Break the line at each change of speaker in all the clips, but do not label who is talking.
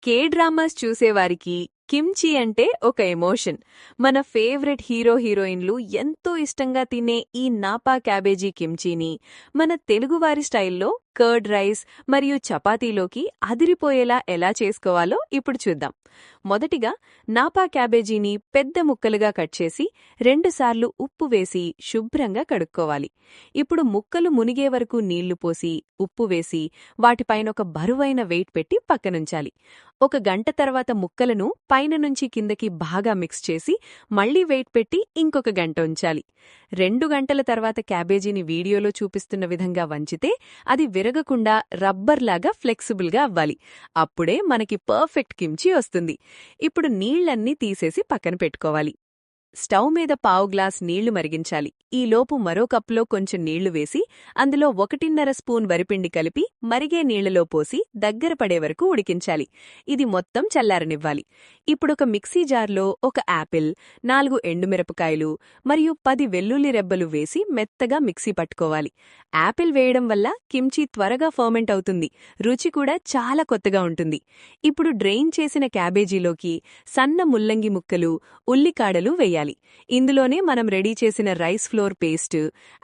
K dramas చూసేవారికి kimchi అంటే ఒక ఎమోషన్. మన ఫేవరెట్ హీరోయిన్లు ఎంతో ఇష్టంగా తినే ఈ నాపా క్యాబేజీ కిమ్చీని మన తెలుగువారి స్టైల్లో కర్డ్ రైస్ మరియు చపాతీలోకి అదిరిపోయేలా ఎలా చేసుకోవాలో ఇప్పుడు చూద్దాం. మొదటిగా నాపా క్యాబేజీని పెద్ద ముక్కలుగా కట్ చేసి 2 సార్లు ఉప్పు వేసి శుభ్రంగా కడుక్కోవాలి. ఇప్పుడు ముక్కలు మునిగే వరకు నీళ్లు పోసి ఉప్పు వేసి వాటిపైనొక బరువైన వెయిట్ పెట్టి పక్కనుంచాలి. 1 గంట తర్వాత ముక్కలను పైన నుంచి కిందకి బాగా మిక్స్ చేసి మళ్లీ వెయిట్ పెట్టి ఇంకొక గంట ఉంచాలి. 2 గంటల తర్వాత క్యాబేజీని వీడియోలో చూపిస్తున్న విధంగా వంచితే అది విరగకుండా రబ్బర్లాగా ఫ్లెక్సిబుల్గా అవ్వాలి. అప్పుడే మనకి పర్ఫెక్ట్ కిమ్చీ వస్తుంది. ఇప్పుడు నీళ్లన్నీ తీసేసి పక్కన పెట్టుకోవాలి. స్టవ్ మీద పావు గ్లాస్ నీళ్లు మరిగించాలి. ఈలోపు మరో కప్పులో కొంచెం నీళ్లు వేసి అందులో 1.5 స్పూన్ వరిపిండి కలిపి మరిగే నీళ్లలో పోసి దగ్గర పడే వరకు ఉడికించాలి. ఇది మొత్తం చల్లారనివ్వాలి. ఇప్పుడొక మిక్సీ జార్లో 1 యాపిల్, 4 ఎండుమిరపకాయలు మరియు 10 వెల్లుల్లి రెబ్బలు వేసి మెత్తగా మిక్సీ పట్టుకోవాలి. యాపిల్ వేయడం వల్ల కిమ్చీ త్వరగా ఫర్మెంట్ అవుతుంది. రుచి కూడా చాలా కొత్తగా ఉంటుంది. ఇప్పుడు డ్రెయిన్ చేసిన క్యాబేజీలోకి సన్న ముల్లంగి ముక్కలు, ఉల్లికాడలు వేయాలి. ఇందులోనే మనం రెడీ చేసిన rice flour paste,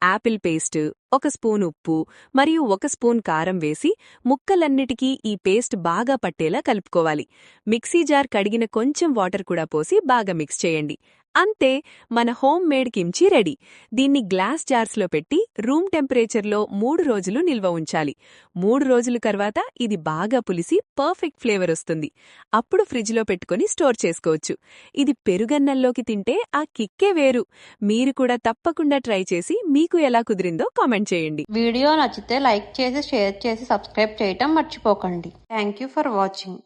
apple paste, 1 spoon ఉప్పు మరియు 1 స్పూన్ కారం వేసి ముక్కలన్నిటికీ ఈ పేస్ట్ బాగా పట్టేలా కలుపుకోవాలి. మిక్సీ జార్ కడిగిన కొంచెం వాటర్ కూడా పోసి బాగా మిక్స్ చేయండి. అంతే, మన హోమ్ మేడ్ కిమ్చీ రెడీ. దీన్ని గ్లాస్ జార్స్లో పెట్టి రూమ్ టెంపరేచర్లో 3 రోజులు నిల్వ ఉంచాలి. 3 రోజుల తర్వాత ఇది బాగా పులిసి పర్ఫెక్ట్ ఫ్లేవర్ వస్తుంది. అప్పుడు ఫ్రిడ్జ్లో పెట్టుకుని స్టోర్ చేసుకోవచ్చు. ఇది పెరుగన్నంలోకి తింటే ఆ కిక్కే వేరు. మీరు కూడా తప్పకుండా ట్రై చేసి మీకు ఎలా కుదిరిందో కామెంట్ చేయండి.
వీడియో నచ్చితే లైక్ చేసి, షేర్ చేసి, సబ్స్క్రైబ్ చేయటం మర్చిపోకండి. Thank you for watching.